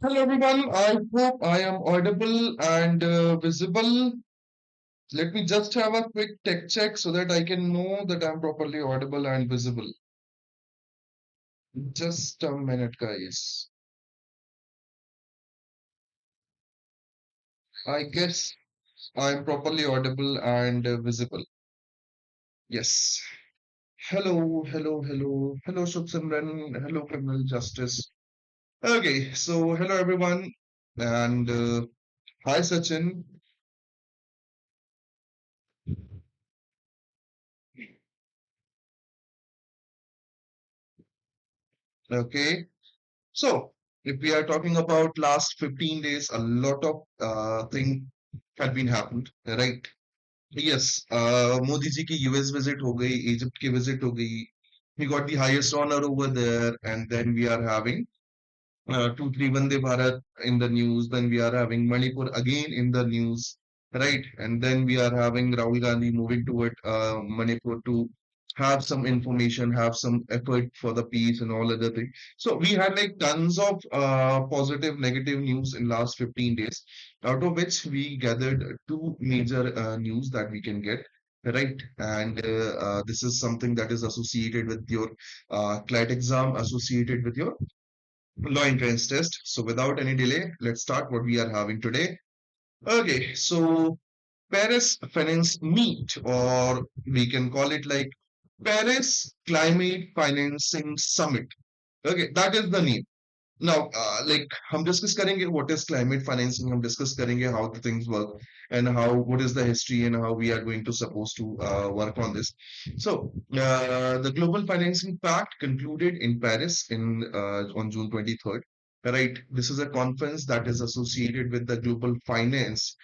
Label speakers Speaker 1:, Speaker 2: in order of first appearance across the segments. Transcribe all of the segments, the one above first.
Speaker 1: Hello everyone, I hope I am audible and visible. Let me just have a quick tech check so that I can know that I'm properly audible and visible. Just a minute, guys. I guess I'm properly audible and visible. Yes. Hello, Shubh Simran. Hello, Criminal Justice. Okay, so hello everyone, and hi Sachin. Okay, so, if we are talking about last 15 days, a lot of thing had been happened, right? Yes, Modi ji ki US visit ho gayi, Egypt ki visit ho gayi. We got the highest honor over there, and then we are having 2, 3 Vande Bharat in the news. Then we are having Manipur again in the news, right? And then we are having Rahul Gandhi moving toward Manipur to have some information, have some effort for the peace and all other things. So we had like tons of positive, negative news in last 15 days, out of which we gathered two major news that we can get. Right, and this is something that is associated with your CLAT exam, associated with your law entrance test. So without any delay, let's start what we are having today. Okay, so Paris Finance Meet, or we can call it like Paris Climate Financing Summit. Okay, that is the name. Now, like हम discuss करेंगे what is climate financing, हम discuss करेंगे how the things work and how what is the history and how we are going to supposed to work on this. So, the Global Financing Pact concluded in Paris in on June 23rd. Right, this is a conference that is associated with the global finance,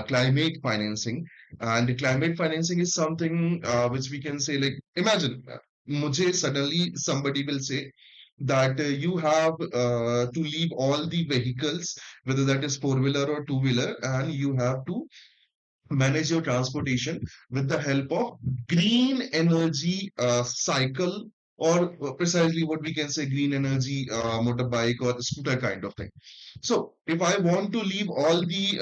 Speaker 1: climate financing, and climate financing is something which we can say like imagine, मुझे suddenly somebody will say that you have to leave all the vehicles, whether that is four-wheeler or two-wheeler, and you have to manage your transportation with the help of green energy cycle, or precisely what we can say green energy motorbike or scooter kind of thing. So if I want to leave all the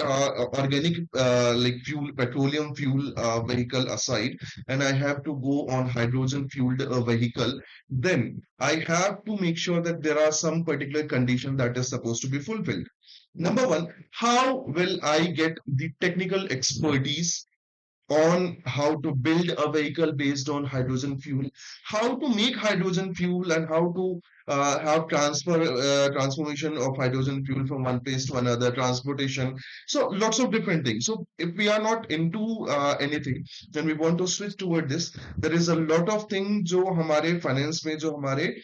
Speaker 1: organic like fuel, petroleum fuel vehicle aside, and I have to go on hydrogen fueled vehicle, then I have to make sure that there are some particular condition that is supposed to be fulfilled. Number one, how will I get the technical expertise on how to build a vehicle based on hydrogen fuel, how to make hydrogen fuel, and how to have transformation of hydrogen fuel from one place to another, transportation. So lots of different things. So if we are not into anything, then we want to switch toward this. There is a lot of things जो हमारे finance में जो हमारे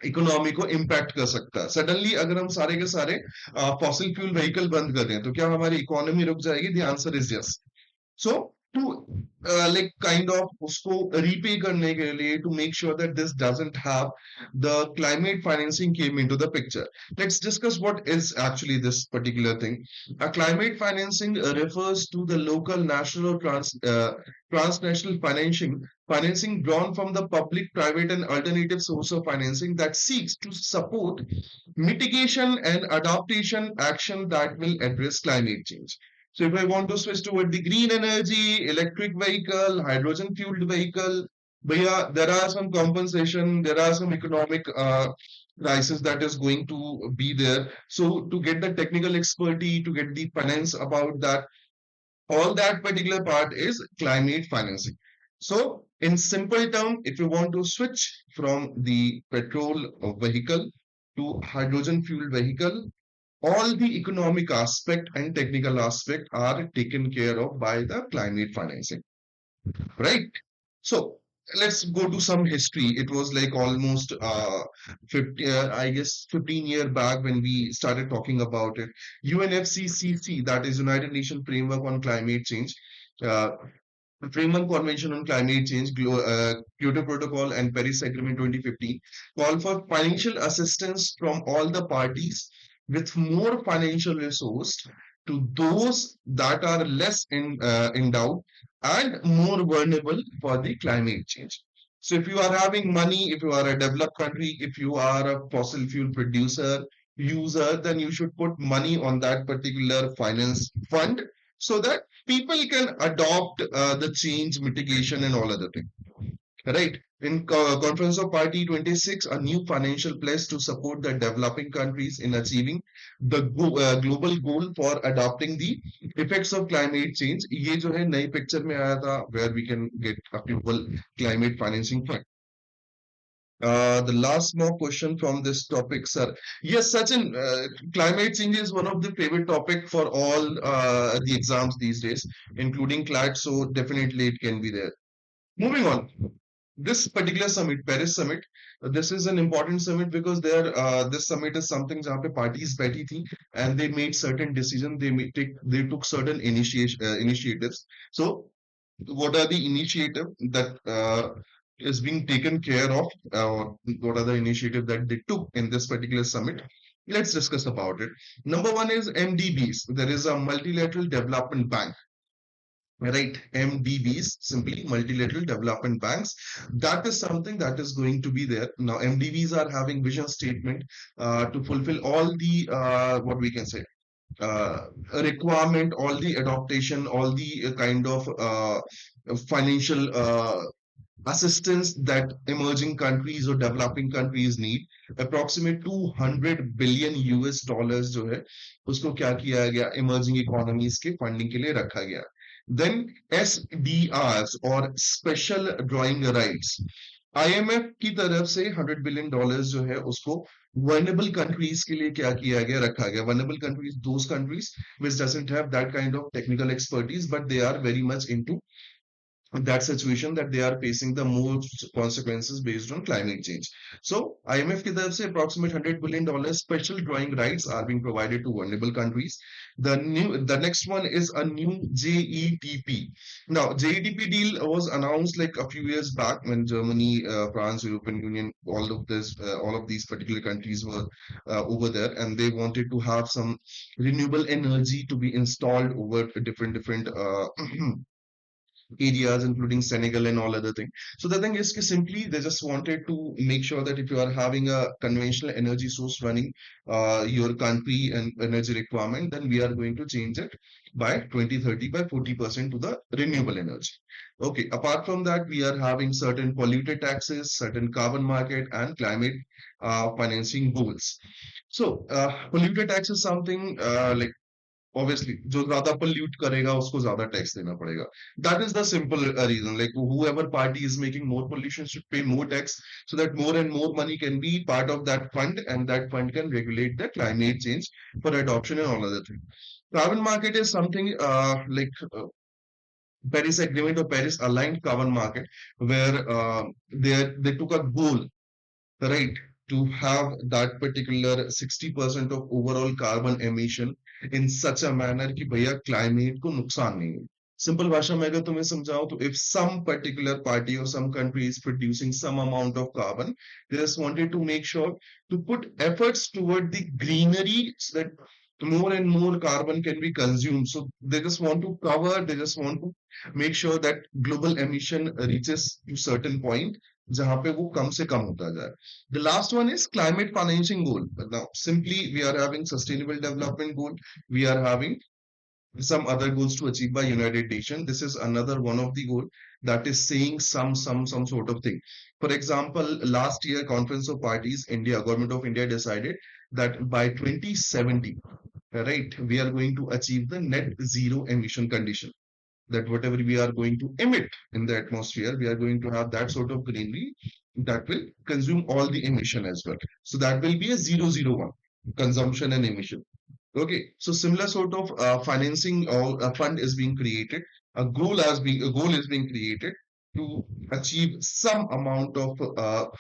Speaker 1: economy को impact कर सकता है suddenly अगर हम सारे के सारे फॉसिल फ्यूल व्हीकल बंद कर दें तो क्या हमारी इकोनॉमी रुक जाएगी the answer is yes so to like kind of usko repay karne ke liye to make sure that this doesn't have the climate financing came into the picture. Let's discuss what is actually this particular thing. A climate financing refers to the local, national, or transnational financing drawn from the public, private, and alternative source of financing that seeks to support mitigation and adaptation action that will address climate change. So if I want to switch toward the green energy, electric vehicle, hydrogen fueled vehicle, but yeah, there are some compensation, there are some economic crisis that is going to be there. So to get the technical expertise, to get the finance about that, all that particular part is climate financing. So in simple term, if you want to switch from the petrol vehicle to hydrogen fuel vehicle, all the economic aspect and technical aspect are taken care of by the climate financing, right? So let's go to some history. It was like almost 50, I guess 15-year back when we started talking about it. UNFCCC, that is United Nations Framework on Climate Change, uh, Framework Convention on Climate Change, Kyoto Protocol, and Paris Agreement 2015 call for financial assistance from all the parties with more financial resource to those that are less endowed and more vulnerable for the climate change. So if you are having money, if you are a developed country, if you are a fossil fuel producer, user, then you should put money on that particular finance fund so that people can adopt the change mitigation and all other things. Right. In Conference of Party 26, a new financial pledge to support the developing countries in achieving the global goal for adopting the effects of climate change. ये जो है नई picture में आया था where we can get a global climate financing fund. The last more question from this topic, sir. Yes, Sachin, climate change is one of the favorite topic for all the exams these days, including CLAT, so definitely it can be there. Moving on. This particular summit, Paris summit, this is an important summit because this summit is something जहाँ पे parties बैठी थी and they made certain decisions, they took certain initiatives. So what are the initiative that is being taken care of? What are the initiative that they took in this particular summit? Let's discuss about it. Number one is MDBs. There is a multilateral development bank, right? MDBs, simply multilateral development banks. That is something that is going to be there. Now, MDBs are having vision statement to fulfill all the what we can say requirement, all the adaptation, all the kind of financial assistance that emerging countries or developing countries need. Approximate 200 billion US dollars जो है उसको क्या किया गया emerging economies के funding के लिए रखा गया. Then SDRs और special drawing rights. IMF की तरफ से 100 बिलियन डॉलर्स जो है उसको vulnerable countries के लिए क्या किया गया रखा गया. Vulnerable countries, those countries which doesn't have that kind of technical expertise but they are very much into that situation that they are facing the most consequences based on climate change. So IMF की तरफ से approximate $100 billion special drawing rights are being provided to vulnerable countries. The next one is a new JETP. Now JETP deal was announced like a few years back when Germany, France, European Union, all of these particular countries were over there, and they wanted to have some renewable energy to be installed over different areas, including Senegal and all other things. So the thing is, simply they just wanted to make sure that if you are having a conventional energy source running your country and energy requirement, then we are going to change it by 2030 by 40% to the renewable energy. Okay, apart from that, we are having certain polluted taxes, certain carbon market, and climate financing goals. So, polluted tax is something like obviously जो ज्यादा pollute करेगा उसको ज्यादा tax देना पड़ेगा. That is the simple reason, like whoever party is making more pollution should pay more tax so that more and more money can be part of that fund and that fund can regulate the climate change for adoption and all other things. Carbon market is something Paris Agreement or Paris Aligned Carbon Market where they took a goal, right, to have that particular 60% of overall carbon emission in such a manner कि भैया climate को नुकसान नहीं हो. Simple भाषा में अगर तुम्हें समझाऊं तो if some particular party or some country is producing some amount of carbon, they just wanted to make sure to put efforts toward the greenery so that more and more carbon can be consumed. So they just want to cover, they just want to make sure that global emission reaches to certain point जहां पे वो कम से कम होता जाए. The last one is climate financing goal. Now, simply we are having sustainable development goal. We are having some other goals to achieve by United Nations. This is another one of the goal that is saying some sort of thing. For example, last year Conference of Parties, India, Government of India decided that by 2070, right, we are going to achieve the net zero emission condition, that whatever we are going to emit in the atmosphere, we are going to have that sort of greenery that will consume all the emission as well. So that will be a 001 consumption and emission. Okay, so similar sort of financing or a fund is being created. A goal is being created to achieve some amount of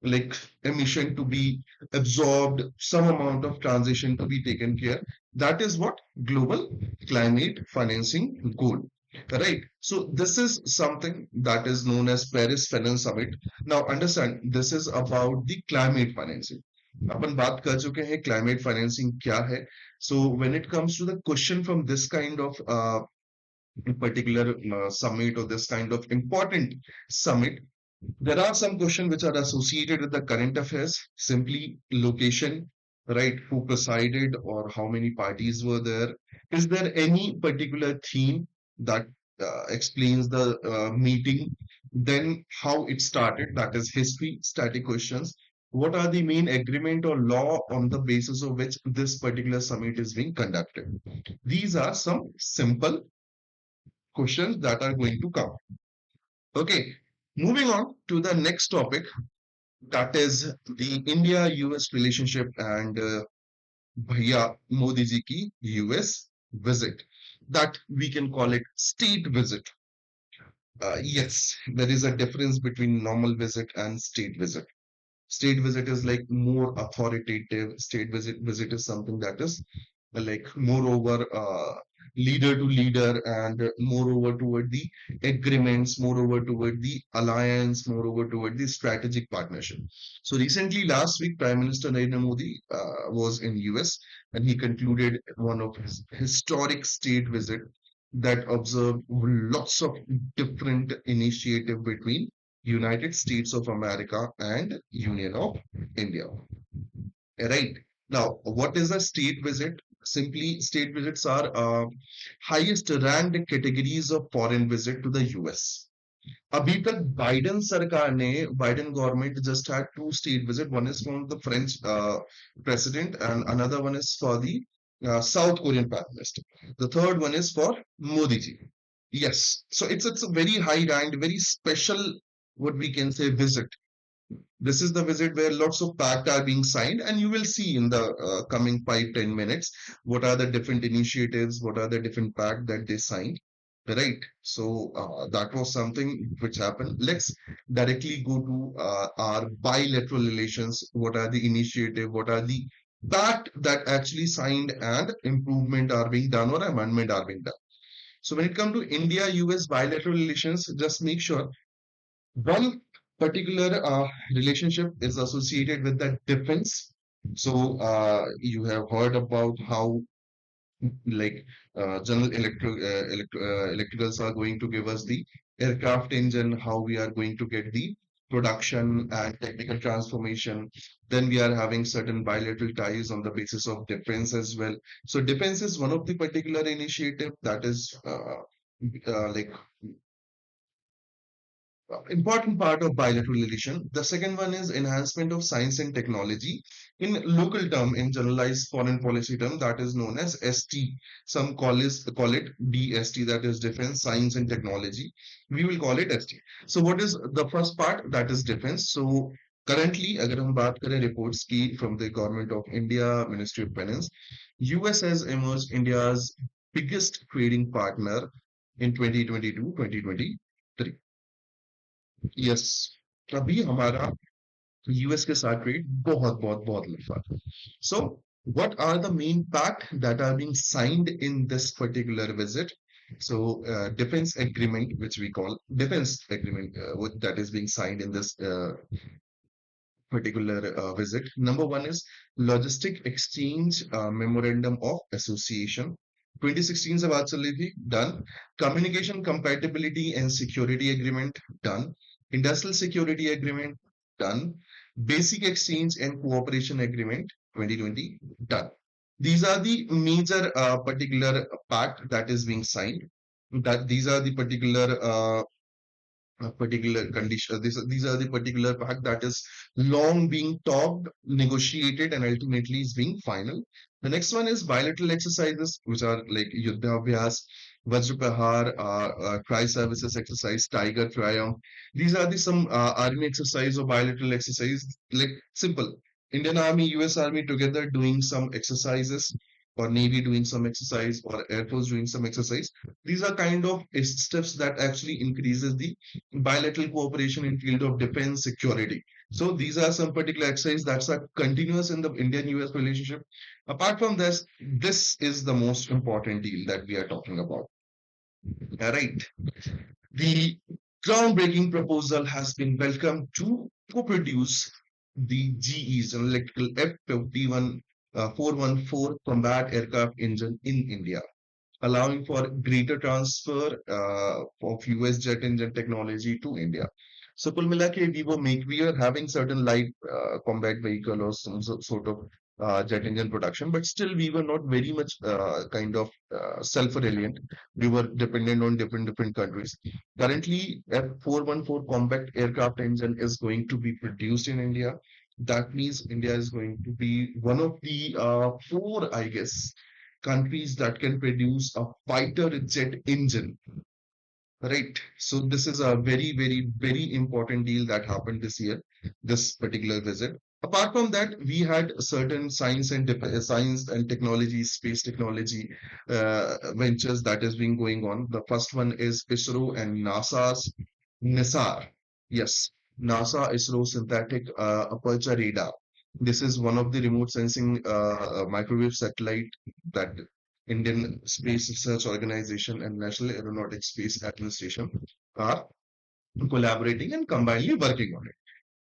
Speaker 1: like emission to be absorbed, some amount of transition to be taken care. That is what global climate financing goal. Right. So this is something that is known as Paris Finance Summit. Now understand, this is about the climate financing. अपन बात कर चुके हैं climate financing क्या है. So when it comes to the question from this kind of particular summit or this kind of important summit, There are some questions which are associated with the current affairs, simply location, right? Who presided or how many parties were there? Is there any particular theme that explains the meeting? Then how it started, that is history, static questions. What are the main agreement or law on the basis of which this particular summit is being conducted? These are some simple questions that are going to come. Okay, moving on to the next topic, that is the India-US relationship and Bhaiya Modi ji ki US visit. That we can call it state visit. Yes, there is a difference between normal visit and state visit. State visit is like more authoritative. State visit is something that is like moreover leader to leader and moreover toward the agreements, moreover toward the alliance, moreover toward the strategic partnership. So recently, last week, Prime Minister Narendra Modi was in US and he concluded one of his historic state visit that observed lots of different initiative between United States of America and Union of India. Right. Now, what is a state visit? Simply, state visits are highest ranked categories of foreign visit to the US. अभी तक Biden सरकार ने Biden government just had two state visit. One is from the French president and another one is for the South Korean prime minister. The third one is for Modi ji. Yes, so it's a very high ranked, very special, what we can say, visit. This is the visit where lots of pact are being signed, and you will see in the coming 5-10 minutes what are the different initiatives, what are the different pact that they signed. Right. So that was something which happened. Let's directly go to our bilateral relations. What are the initiative? What are the pact that actually signed and improvement are being done or amendment are being done? So when it comes to India-US bilateral relations, just make sure one particular relationship is associated with the defense. So you have heard about how like General Electricals are going to give us the aircraft engine, how we are going to get the production and technical transformation. Then we are having certain bilateral ties on the basis of defense as well. So defense is one of the particular initiative that is like important part of bilateral relation. The second one is enhancement of science and technology. In local term, in generalized foreign policy term, that is known as ST. Some call it DST, that is defense, science and technology. We will call it ST. So what is the first part? That is defense. So currently, अगर हम बात करें reports की from the government of India, Ministry of Finance, US has emerged India's biggest trading partner in 2022-2023. Yes, तभी हमारा US के साथ trade बहुत बहुत बहुत लंबा था. So what are the main pact that are being signed in this particular visit? So defense agreement, which we call defense agreement, that is being signed in this particular visit. Number one is Logistic Exchange Memorandum of Association. 2016 से बात चल रही थी, done. Communication Compatibility and Security Agreement, done. Industrial Security Agreement, done. Basic Exchange and Cooperation Agreement, 2020, done. These are the major particular pact that is being signed. That these are the particular condition. These are the particular fact that is long being talked, negotiated, and ultimately is being final. The next one is bilateral exercises, which are like Yuddha Abhyas, Vajrapahar, Tri Services Exercise, Tiger Triumph. These are the some army exercise or bilateral exercise, like simple. Indian Army, US Army together doing some exercises, or Navy doing some exercise, or Air Force doing some exercise. These are kind of steps that actually increases the bilateral cooperation in field of defense security. So these are some particular exercises that's are continuous in the Indian-US relationship. Apart from this, this is the most important deal that we are talking about. All right. The groundbreaking proposal has been welcomed to co-produce the GE's an electrical F-51 414 combat aircraft engine in India, allowing for greater transfer of US jet engine technology to India. So कुल मिला के we were having certain light combat vehicle or some sort of jet engine production, but still we were not very much kind of self-reliant. We were dependent on different countries. Currently, F414 combat aircraft engine is going to be produced in India. That means India is going to be one of the four, I guess, countries that can produce a fighter jet engine. Right. So this is a very important deal that happened this year, this particular visit. Apart from that, we had certain science and technology, space technology ventures that is being going on. The first one is ISRO and NASA's NISAR. Yes, NASA ISRO Synthetic Aperture Radar. This is one of the remote sensing microwave satellite that Indian Space Research Organization and National Aeronautics Space Administration are collaborating and combinedly working on it.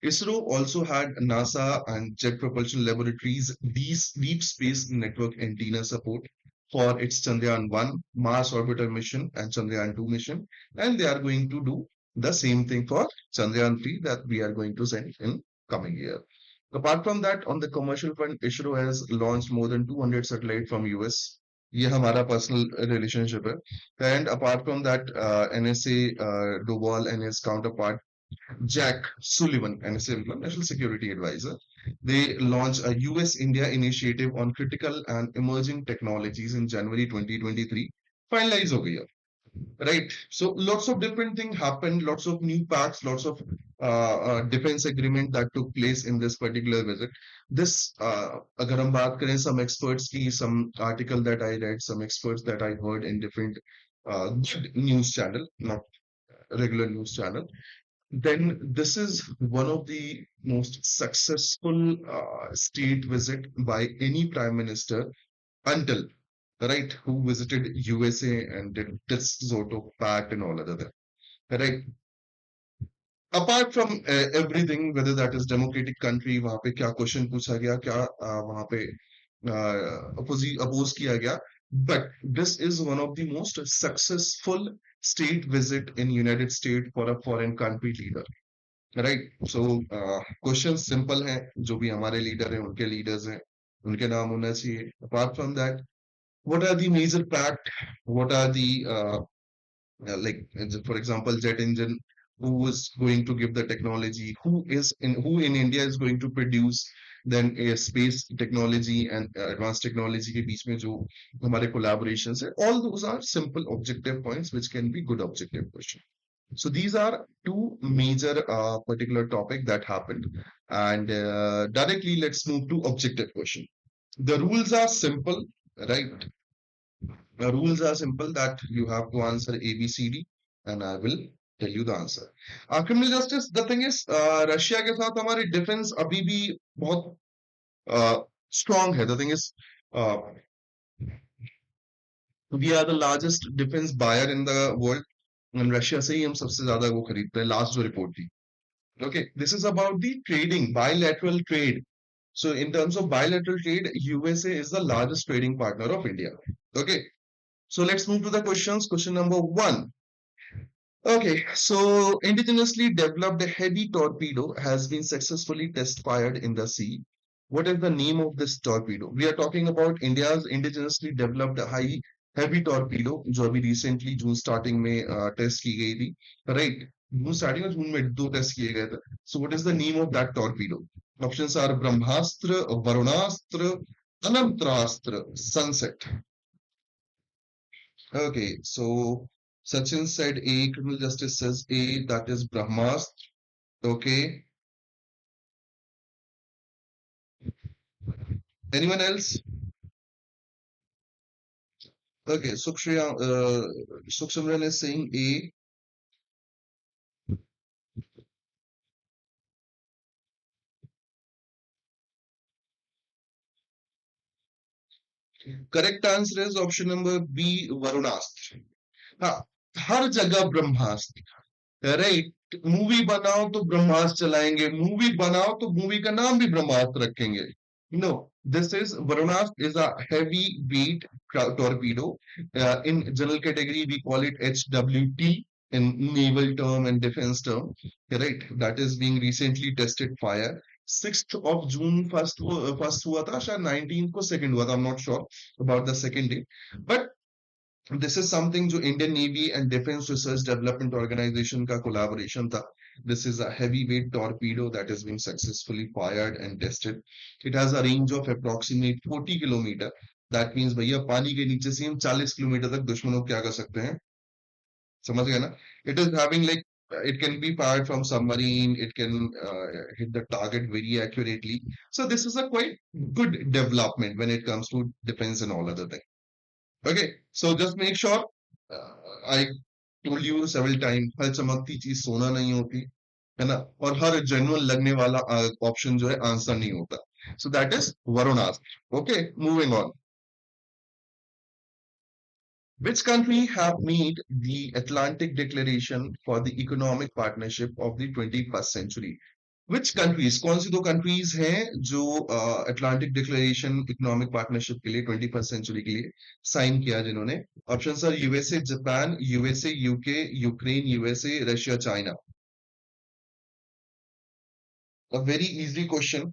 Speaker 1: ISRO also had NASA and Jet Propulsion Laboratories these Deep Space Network antenna support for its Chandrayaan-1 Mars Orbiter mission and Chandrayaan-2 mission, and they are going to do the same thing for Chandrayaan-3 that we are going to send in coming year. Apart from that, on the commercial front, ISRO has launched more than 200 satellites from US. ये हमारा personal relationship है and apart from that NSA Doval and his counterpart Jack Sullivan, NSA National Security Advisor, they launched a US-India initiative on critical and emerging technologies in January 2023. Finalize हो गई right? So lots of different things happened, lots of new pacts, lots of defense agreement that took place in this particular visit. This, अगर हम बात करें some experts की, some article that I read, some experts that I heard in different news channel, not regular news channel, then this is one of the most successful state visit by any prime minister until, right, who visited USA and did this sort of pact and all other thing, right? Apart from everything, whether that is democratic country, वहाँ पे क्या question पूछा गया, क्या वहाँ पे oppose किया गया, but this is one of the most successful state visit in United States for a foreign country leader. Right so question simple है जो भी हमारे लीडर हैं उनके लीडर्स हैं उनके नाम होना चाहिए apart from that what are the major fact what are the like for example jet engine who is going to give the technology who in India is going to produce then a space technology and advanced technology के बीच में जो हमारे collaborations है all those are simple objective points which can be good objective question. So these are two major particular topic that happened, and directly let's move to objective question. The rules are simple, right? The rules are simple that you have to answer A, B, C, D, and I will tell you the answer. Criminal justice. The thing is, Russia के साथ हमारी defense अभी भी बहुत strong है. The thing is, uh, we are the largest defense buyer in the world. And Russia से ही हम सबसे ज्यादा वो खरीदते हैं. Last जो report थी. Okay, this is about the trading, bilateral trade. So in terms of bilateral trade, USA is the largest trading partner of India. Okay, so let's move to the questions. Question number one. Okay, so indigenously developed heavy torpedo has been successfully test fired in the sea. What is the name of this torpedo? We are talking about India's indigenously developed high heavy torpedo जो अभी recently जून starting में test की गई थी, right? जून starting और जून में दो test किए गए थे. So what is the name of that torpedo? Options are Brahmastra, Varunastra, अनंत्रास्त्र, sunset. Okay, so Sachin said A, criminal justice says A, that is Brahmastra. Okay, anyone else? Okay, Sukhsimran is saying A. Correct answer is option number B, Varunastra. हाँ, हर जगह ब्रह्मास्त्र, right? Movie बनाओ तो ब्रह्मास्त्र चलाएंगे, movie बनाओ तो movie का नाम भी ब्रह्मास्त्र रखेंगे. No, this is Varunastra is a heavy weight torpedo. In general category, we call it HWT. in naval term and defense term, right? That is being recently tested fire. 6th of June first हुआ था शायद 19th को second हुआ था. I'm not sure about the second day, but this is something जो Indian Navy and Defense Research Development Organization का collaboration था. This is a heavyweight torpedo that has been successfully fired and tested. It has a range of approximate 40 kilometer. That means भैया पानी के नीचे से हम 40 kilometre तक दुश्मनों को क्या कर सकते हैं, समझ गए ना? It is having like it can be fired from submarine. It can hit the target very accurately. So this is a quite good development when it comes to defense and all other things. Okay, so just make sure. Uh, I told you several times, हर चमकती चीज सोना नहीं होती, है ना? और हर genuine लगने वाला ऑप्शन जो है आंसर नहीं होता. So that is Varun asked. Okay, moving on. Which country have made the Atlantic Declaration for the Economic Partnership of the 21st century? Which countries? कौन सी दो countries हैं जो Atlantic Declaration Economic Partnership के लिए 21st century के लिए sign किया जिन्होंने? Options are USA, Japan, USA, UK, Ukraine, USA, Russia, China. A very easy question.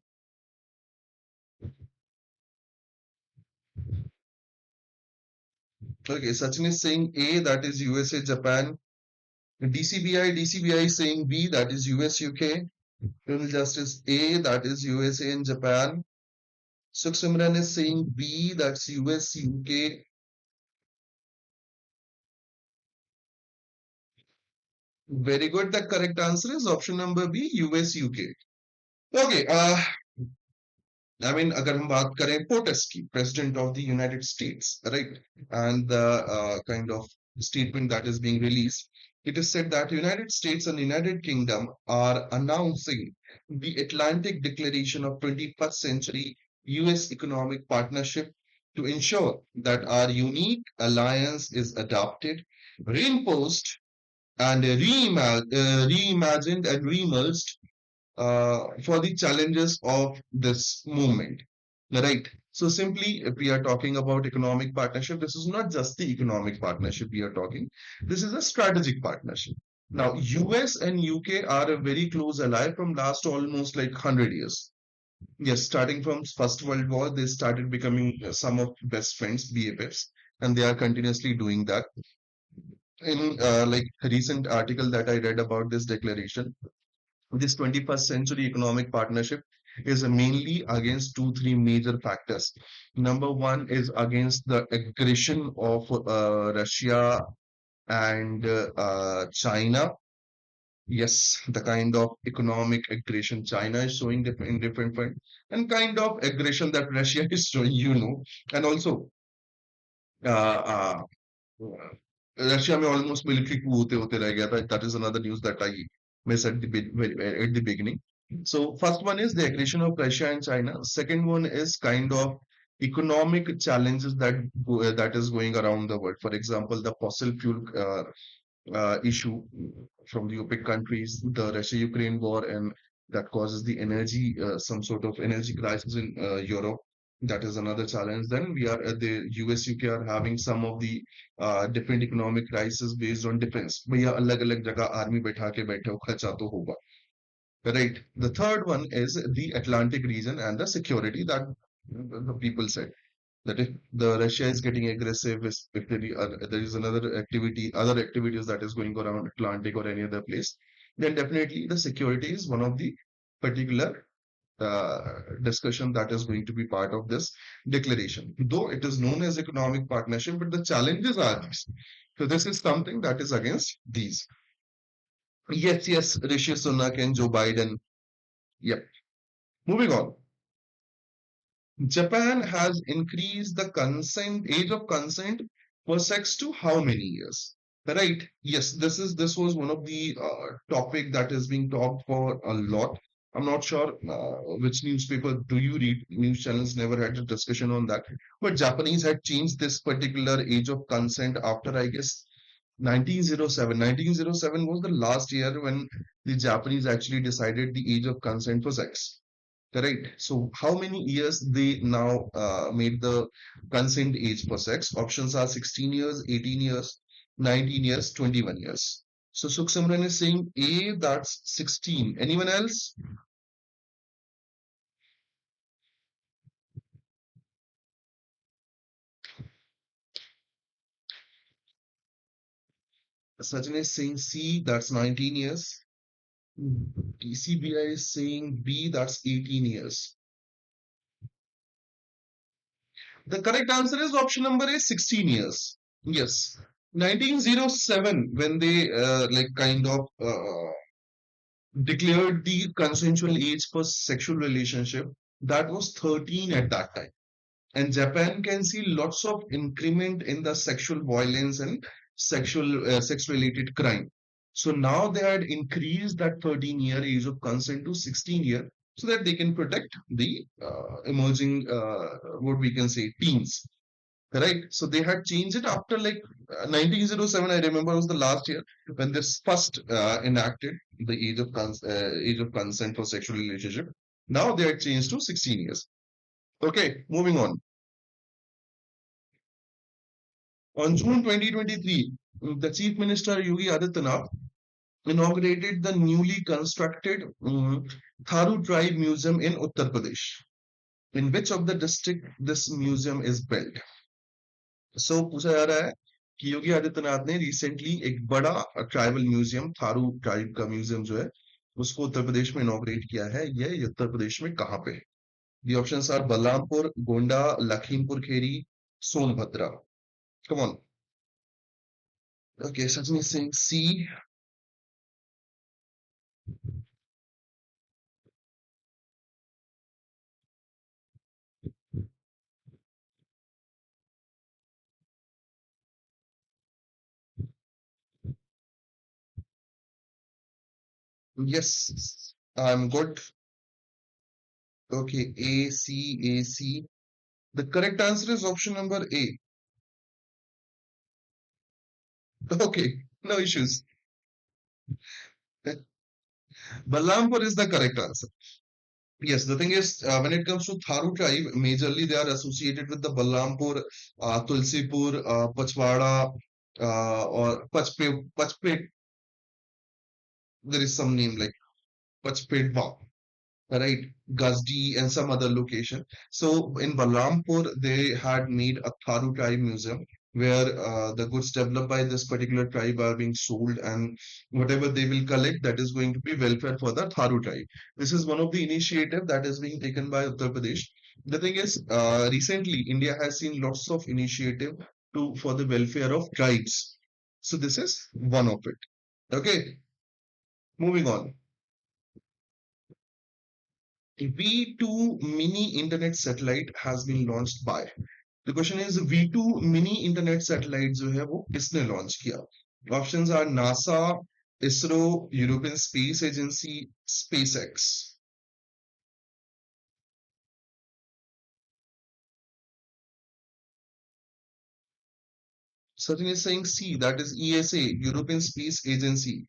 Speaker 1: Okay, Sachin is saying A, that is USA, Japan. DCBI is saying B, that is US, UK. Criminal Justice A, that is USA and Japan. Sukhsimran is saying B, that's US, UK. Very good. The correct answer is option number B, US, UK. Okay, I mean, अगर हम बात करें POTUS की, President of the United States, right? And the kind of statement that is being released, it is said that United States and United Kingdom are announcing the Atlantic Declaration of 21st Century US Economic Partnership to ensure that our unique alliance is adopted, reinforced, and reimagined and remerged for the challenges of this movement. Right. So simply, if we are talking about economic partnership, this is not just the economic partnership we are talking. This is a strategic partnership. Now, US and UK are a very close ally from last almost like 100 years. Yes, starting from First World War, they started becoming some of best friends, BFFs, and they are continuously doing that. In like a recent article that I read about this declaration, this 21st century economic partnership is mainly against two, three major factors. Number one is against the aggression of Russia and China. Yes, the kind of economic aggression China is showing in different front, and kind of aggression that Russia is showing, and also uh, Russia में almost military coup होते होते रह गया था. That is another news that I missed at the beginning. So first one is the aggression of Russia and China. Second one is kind of economic challenges that is going around the world. For example, the fossil fuel issue from the OPEC countries, the Russia-Ukraine war, and that causes the energy, some sort of energy crisis in Europe. That is another challenge. Then we are the US, UK are having some of the different economic crisis based on defense. भैया अलग-अलग जगह army बैठा के बैठे हो खर्चा तो होगा. Right. The third one is the Atlantic region and the security that the people said that if the Russia is getting aggressive, if there is another activity, other activities that is going around Atlantic or any other place, then definitely the security is one of the particular discussion that is going to be part of this declaration. Though it is known as economic partnership, but the challenges are these. So this is something that is against these. Yes, yes, Rishi Sunak and Joe Biden. Yep. Moving on. Japan has increased the consent age of consent for sex to how many years? Right. Yes, this was one of the topic that is being talked for a lot. I'm not sure which newspaper do you read. News channels never had a discussion on that. But Japanese had changed this particular age of consent after, I guess, 1907. 1907 was the last year when the Japanese actually decided the age of consent for sex. Correct. So how many years they now made the consent age for sex? Options are 16 years, 18 years, 19 years, 21 years. So Sukhsimran is saying A, that's 16. Anyone else? Sachin is saying C, that's 19 years. TCBI is saying B, that's 18 years. The correct answer is option number A, 16 years. Yes. 1907, when they like kind of declared the consensual age for sexual relationship, that was 13 at that time. And Japan can see lots of increment in the sexual violence and sexual sex related crime. So now they had increased that 13-year age of consent to 16-year so that they can protect the emerging what we can say teens, right? So they had changed it after like 1907. I remember was the last year when this first enacted the age of consent for sexual relationship. Now they had changed to 16 years. Okay, moving on. On June 2023, the Chief Minister Yogi Adityanath inaugurated the newly constructed Tharu Tribe Museum in Uttar Pradesh. In which of the district this museum is built? So पूछा जा रहा है कि योगी आदित्यनाथ ने recently एक बड़ा tribal museum Tharu tribe का museum जो है उसको उत्तर प्रदेश में इनॉग्रेट किया है। यह उत्तर प्रदेश में कहाँ पे? The options are Balrampur, Gonda, Lakhimpur Kheri, Sonbhadra. Come on. Okay, Sachin is saying C. Yes, I'm good. Okay, A, C, A, C. The correct answer is option number A. Okay, no issues. Balrampur is the correct answer. Yes, the thing is, when it comes to Tharu tribe, majorly they are associated with the Balrampur, Tulsipur, Pachwada, or Pachpet. There is some name like Pachpetwa, right? Gazdi and some other location. So in Balrampur, they had made a Tharu tribe museum where the goods developed by this particular tribe are being sold, and whatever they will collect, that is going to be welfare for the Tharu tribe. This is one of the initiative that is being taken by Uttar Pradesh. The thing is, recently India has seen lots of initiative to for the welfare of tribes. So this is one of it. Okay, moving on. V2 mini internet satellite has been launched by. The question is V2 mini internet satellite जो है वो किसने launch किया? Options are NASA, ISRO, European Space Agency, SpaceX. Certain is saying C, that is ESA, European Space Agency.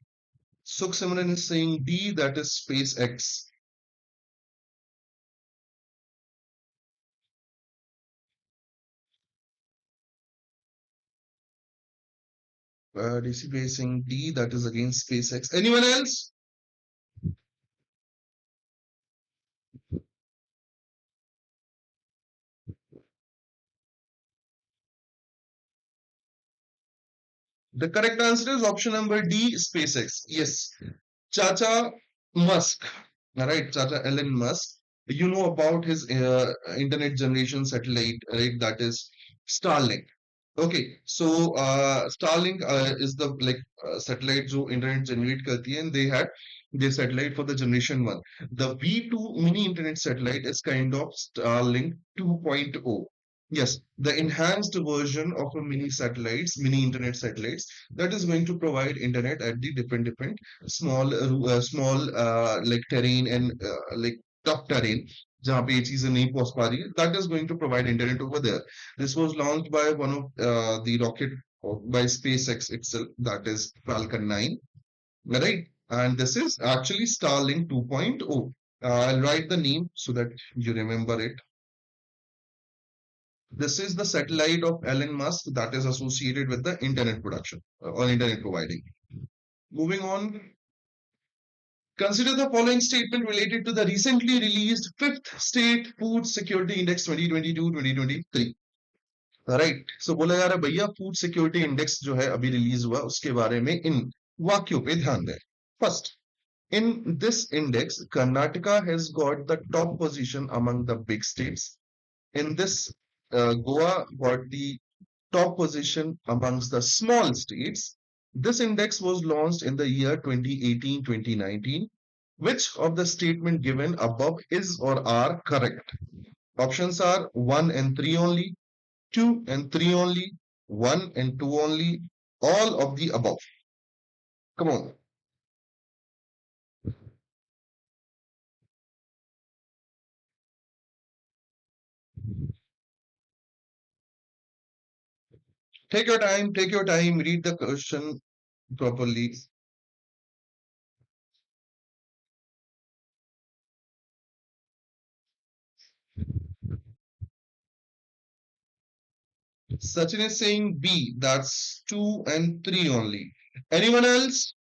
Speaker 1: Sukhsimran is saying D, that is SpaceX. DCP is saying D, that is again SpaceX. Anyone else? The correct answer is option number D, SpaceX. Yes, Chacha Musk, all right, Chacha Elon Musk. You know about his internet generation satellite, right? That is Starlink. Okay, so Starlink is the like satellite जो internet generate करती है, and they had the satellite for the generation one. The V2 mini internet satellite is kind of Starlink 2.0. Yes, the enhanced version of a mini internet satellites that is going to provide internet at the different small like terrain and like tough terrain जहाँ पे ये चीजें नहीं पहुंच पा रही है, that is going to provide internet over there. This was launched by one of the rocket by SpaceX itself, that is Falcon 9, right? And this is actually Starlink 2.0. I'll write the name so that you remember it. This is the satellite of Elon Musk that is associated with the internet production or internet providing. Moving on, consider the following statement related to the recently released fifth State Food Security Index 2022-2023. Right so बोला जा रहा है भैया food security index जो है अभी release हुआ उसके बारे में इन वाक्यों पे ध्यान दें. First, in this index, Karnataka has got the top position among the big states. In this, Goa got the top position amongst the small states. This index was launched in the year 2018-2019. Which of the statement given above is or are correct? Options are 1 and 3 only, 2 and 3 only, 1 and 2 only, all of the above. Come on. Take your time, read the question properly. Sachin is saying B, that's 2 and 3 only. Anyone else?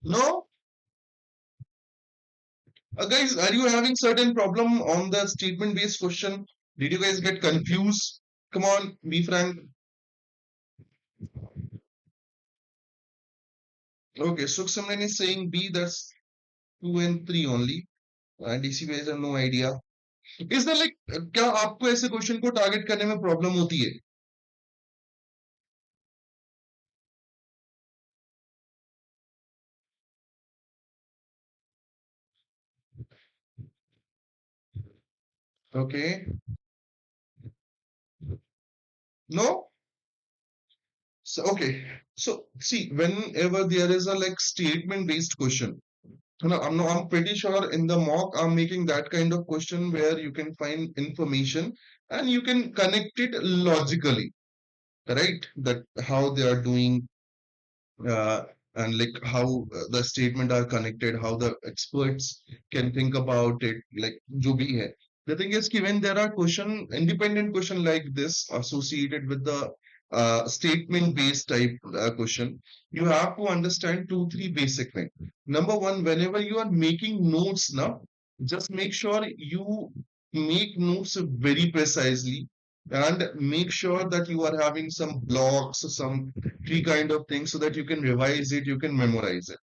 Speaker 1: No? Guys, are you having certain problem on the statement based question? Did you guys get confused? Come on, be frank. Okay, Sukhsimran is saying B, that's 2 and 3 only. And DC guys have no idea. Is there like, क्या आपको ऐसे question को target करने में problem होती है? Okay. No? So, okay. So, see, whenever there is a like statement-based question, I'm pretty sure in the mock, I'm making that kind of question where you can find information and you can connect it logically, right? That how they are doing uh, and like how the statement are connected, how the experts can think about it, like जो भी है. The thing is, कि when there are independent question like this associated with the statement-based type question, you have to understand two, three basic things. Number one, whenever you are making notes now, just make sure you make notes very precisely and make sure that you are having some blocks, some tree kind of thing so that you can revise it, you can memorize it.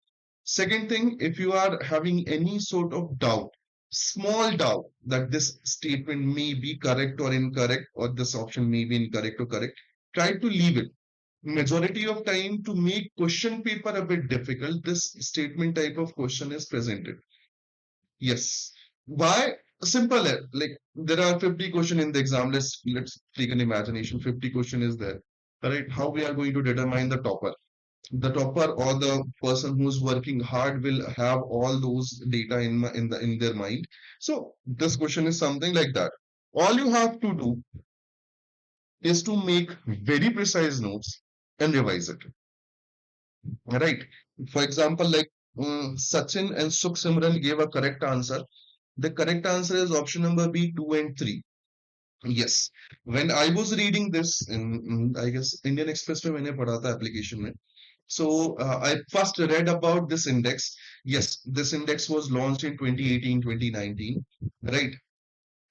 Speaker 1: Second thing, if you are having any sort of doubt, small doubt that this statement may be correct or incorrect, or this option may be incorrect or correct, try to leave it. Majority of time to make question paper a bit difficult, this statement type of question is presented. Yes. Why? Simple. Like there are 50 question in the exam. Let's take an imagination. 50 question is there. Right? How we are going to determine the topper? The topper or the person who's working hard will have all those data in their mind. So this question is something like that. All you have to do is to make very precise notes and revise it. Right? For example, like Sachin and Sukh Simran gave a correct answer. The correct answer is option number B, 2 and 3. Yes. When I was reading this in, I guess, Indian Express में मैंने पढ़ा था application में. So I first read about this index. Yes, this index was launched in 2018, 2019. Right.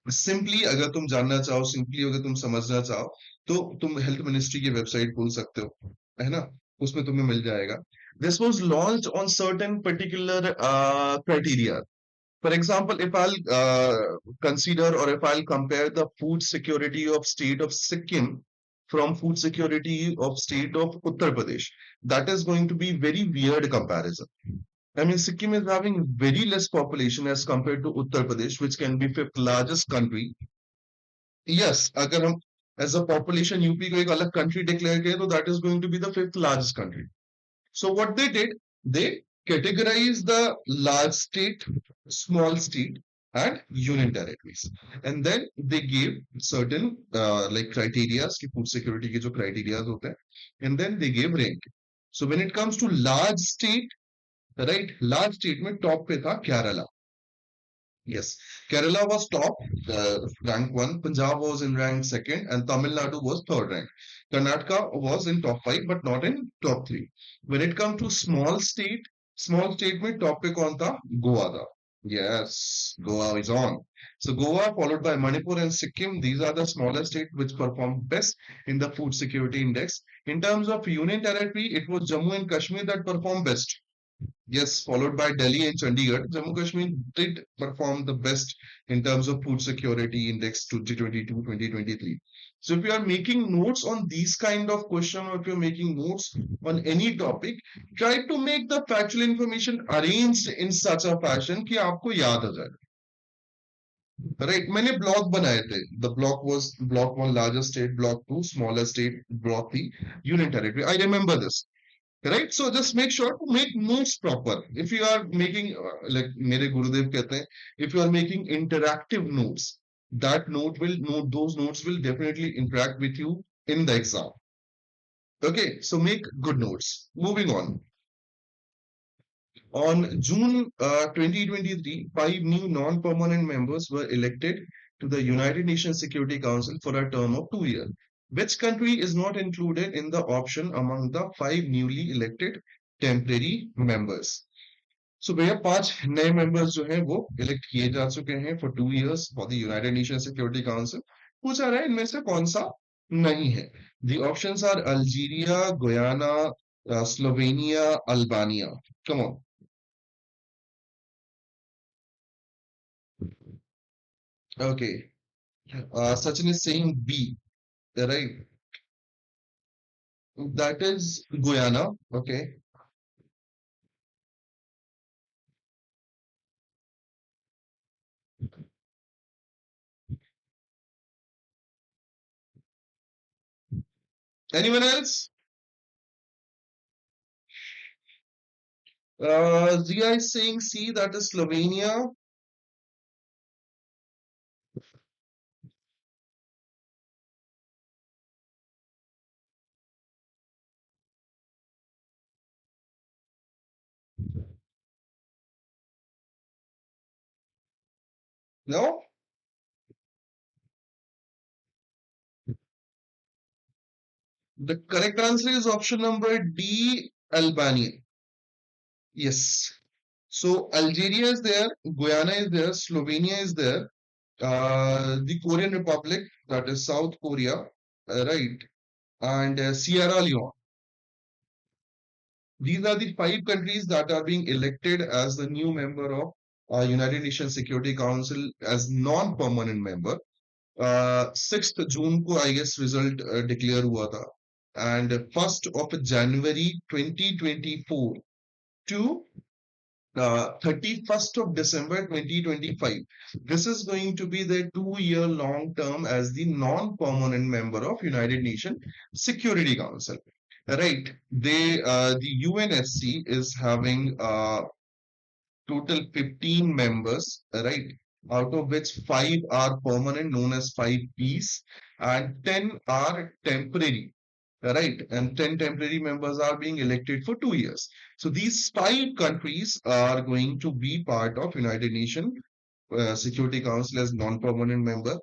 Speaker 1: Simply अगर तुम जानना चाहो, simply अगर तुम समझना चाहो, तो तुम हेल्थ मिनिस्ट्री की वेबसाइट खोल सकते हो, है ना? उसमें तुम्हें मिल जाएगा. This was launched on certain particular criteria. For example, if I'll consider or if I'll compare the food security of state of Sikkim from food security of state of Uttar Pradesh, that is going to be very weird comparison. I mean, Sikkim is having very less population as compared to Uttar Pradesh, which can be fifth largest country. Yes, अगर हम as a population UP को एक अलग country declare करें, तो that is going to be the fifth largest country. So what they did, they categorized the large state, small state, and union territories, and then they gave certain like criterias कि food security के जो criterias होते हैं, and then they gave rank. So when it comes to large state, right, large state में top पे था Kerala. Yes, Kerala was top, rank one. Punjab was in rank second, and Tamil Nadu was third rank. Karnataka was in top five, but not in top three. When it comes to small state में top पे कौन था? Goa था. Yes, Goa is on. So Goa followed by Manipur and Sikkim. These are the smaller states which perform best in the food security index. In terms of union territory, it was Jammu and Kashmir that performed best. Yes, followed by Delhi and Chandigarh. Jammu Kashmir did perform the best in terms of food security index 2022-2023. So if you are making notes on these kind of question, or if you're making notes on any topic, try to make the factual information arranged in such a fashion कि आपको याद आ जाए. Right? मैंने block बनाए थे. The block was block one larger state, block two smaller state, block three union territory. I remember this. Right, so just make sure to make notes proper. If you are making like मेरे गुरुदेव कहते हैं, if you are making interactive notes, that note will note those notes will definitely interact with you in the exam. Okay, so make good notes. Moving on June 2023, five new non-permanent members were elected to the United Nations Security Council for a term of 2 years. Which country is not included in the option among the five newly elected temporary members? So भैया पांच नए members जो हैं वो elect किए जा चुके हैं for 2 years for the United Nations Security Council. पूछा रहा है इनमें से कौन सा नहीं है? The options are Algeria, Guyana, Slovenia, Albania. Come on. Okay. Sachin is saying B, right? That is Guyana. Okay. Anyone else? Zia is saying C, that is Slovenia. No? The correct answer is option number D, Albania. Yes. So Algeria is there, Guyana is there, Slovenia is there, the Korean Republic, that is South Korea, right, and Sierra Leone. These are the five countries that are being elected as the new member of United Nations Security Council as non-permanent member. 6th June को I guess result declare हुआ था, and 1st of January 2024 to 31st of December 2025. This is going to be the 2 year long term as the non-permanent member of United Nations Security Council. Right. The UNSC is having total 15 members, right? Out of which five are permanent, known as 5Ps, and 10 are temporary, right? And 10 temporary members are being elected for 2 years. So these five countries are going to be part of United Nations Security Council as non-permanent member.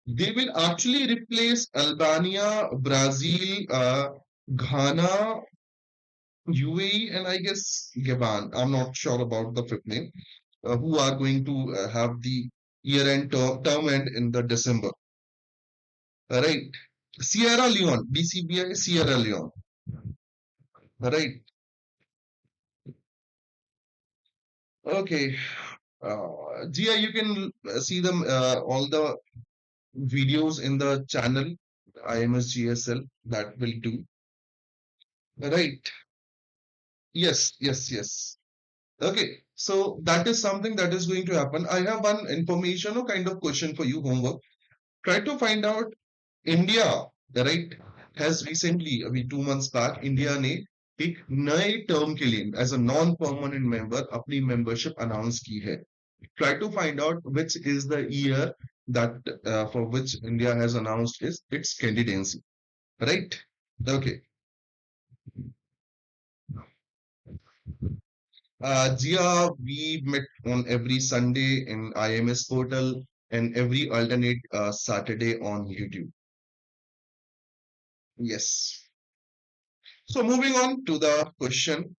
Speaker 1: They will actually replace Albania, Brazil, Ghana, UAE, and I guess Gabon. I'm not sure about the fifth name, who are going to have the year-end term end in the December. Right. Sierra Leone, BCBI, Sierra Leone. Right. Okay. Gia, you can see them all the videos in the channel IMSGSL. That will do. Right. Yes, yes, yes. Okay. So that is something that is going to happen. I have one information or kind of question for you, homework. Try to find out India, right, has recently, अभी 2 months back, India ने एक नए term के लिए as a non-permanent member अपनी membership announce की है. Try to find out which is the year that for which India has announced its candidacy. Right? Okay. Gia, we met on every Sunday in IMS portal and every alternate Saturday on YouTube. Yes. So moving on to the question,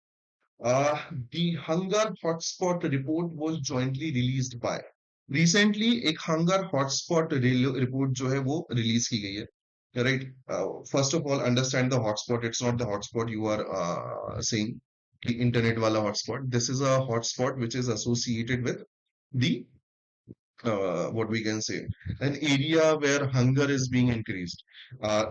Speaker 1: the Hunger Hotspot report was jointly released by. Recently, एक Hunger Hotspot report जो है वो release की गई है. Right? First of all, understand the hotspot. It's not the hotspot you are saying, the internet wala hotspot. This is a hotspot which is associated with the what we can say, an area where hunger is being increased. Uh,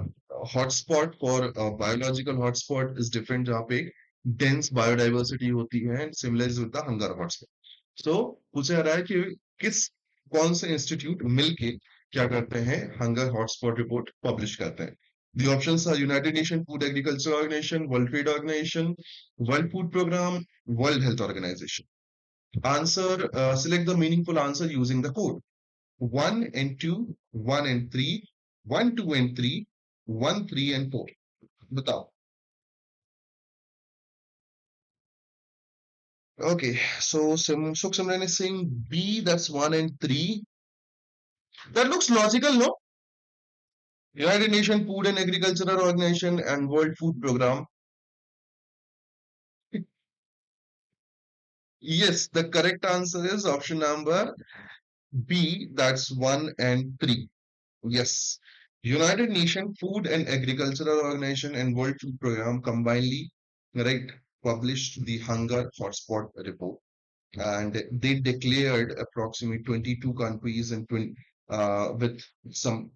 Speaker 1: Hotspot for biological hotspot is different जहाँ पे dense biodiversity होती है and similar is with the hunger hotspot. So पूछा जा रहा है कि किस कौन से इंस्टीट्यूट मिलके क्या करते हैं हंगर हॉटस्पॉट रिपोर्ट पब्लिश करते हैं. The options are United Nations Food Agriculture Organization, World Trade Organization, World Food Program, World Health Organization. Answer, select the meaningful answer using the code. 1 and 2, 1 and 3, 1, 2 and 3, 1, 3 and 4. बताओ. Okay, so Sukh Simran is saying B, that's 1 and 3. That looks logical, no? United Nations Food and Agricultural Organization and World Food Program. Yes, the correct answer is option number B, that's 1 and 3. Yes. United Nations Food and Agricultural Organization and World Food Program combinedly, right, published the hunger hotspot report, and they declared approximately 22 countries and 20, with some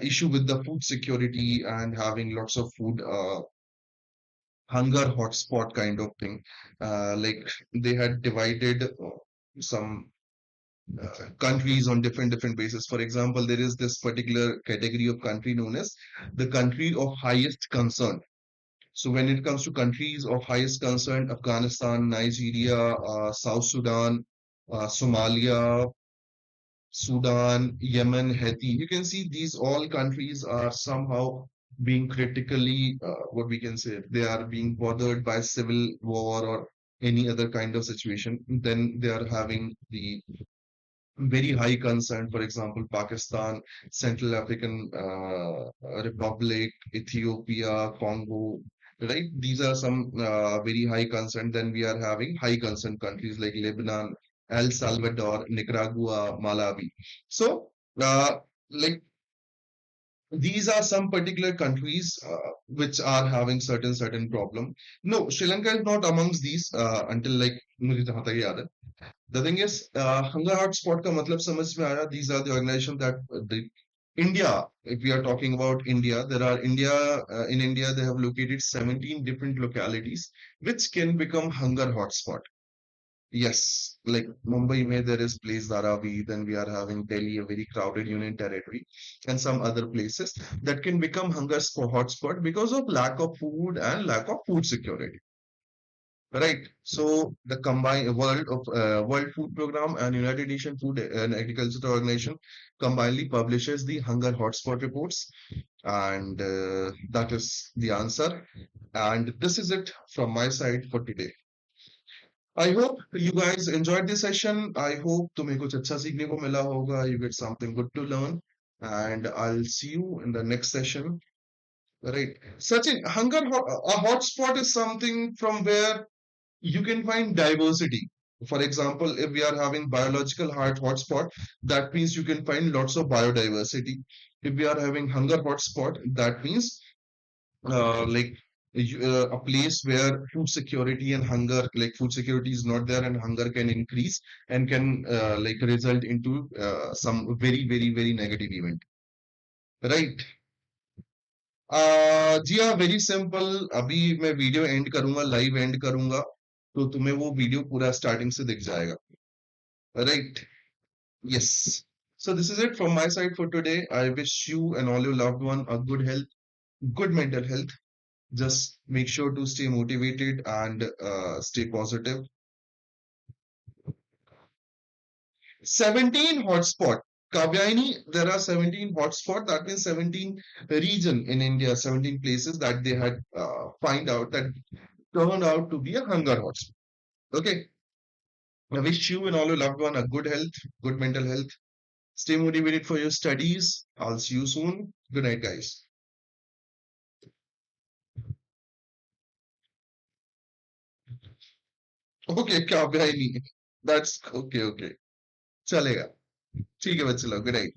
Speaker 1: issue with the food security and having lots of food hunger hotspot kind of thing. Like they had divided some countries on different bases. For example, there is this particular category of country known as the country of highest concern. So when it comes to countries of highest concern, Afghanistan, Nigeria, South Sudan, Somalia, Sudan, Yemen, Haiti, you can see these all countries are somehow being critically, what we can say, they are being bothered by civil war or any other kind of situation. Then they are having the very high concern, for example, Pakistan, Central African Republic, Ethiopia, Congo, right? These are some very high concern. Then we are having high concern countries like Lebanon, El Salvador, Nicaragua, Malawi. So, like these are some particular countries which are having certain problem. No, Sri Lanka is not amongst these until like मुझे जहाँ तक याद है. The thing is, hunger hotspot का मतलब समझ में आया. These are the organization that the India, if we are talking about India, there are India in India they have located 17 different localities which can become hunger hotspot. Yes, like Mumbai mein there is place Dharavi, then we are having Delhi, a very crowded union territory, and some other places that can become hunger hotspot because of lack of food and lack of food security. Right. So the combined World Food Program and United Nations Food and Agriculture Organization combinedly publishes the hunger hotspot reports, and that is the answer. And this is it from my side for today. I hope you guys enjoyed this session. I hope तुम्हें कुछ अच्छा सीखने को मिला होगा. You get something good to learn, and I'll see you in the next session. Right. Sachin, a hotspot is something from where you can find diversity. For example, if we are having biological heart hotspot, that means you can find lots of biodiversity. If we are having hunger hotspot, that means like a place where food security and hunger, like food security is not there and hunger can increase and can like result into some very negative event. Right. जी हाँ, very simple. अभी मैं video and करूंगा, live and करूंगा, तो तुम्हें वो video पूरा starting से दिख जाएगा. Right. Yes. So this is it from my side for today. I wish you and all your loved one a good health, good mental health. Just make sure to stay motivated and stay positive. 17 hotspot. Kavyani, there are 17 hotspot. That means 17 region in India, 17 places that they had find out that turned out to be a hunger hotspot. Okay. I wish you and all your loved one a good health, good mental health. Stay motivated for your studies. I'll see you soon. Good night, guys. Okay, क्या भाई नहीं. That's okay, okay. चलेगा. ठीक है बच्चे लोग. Good night.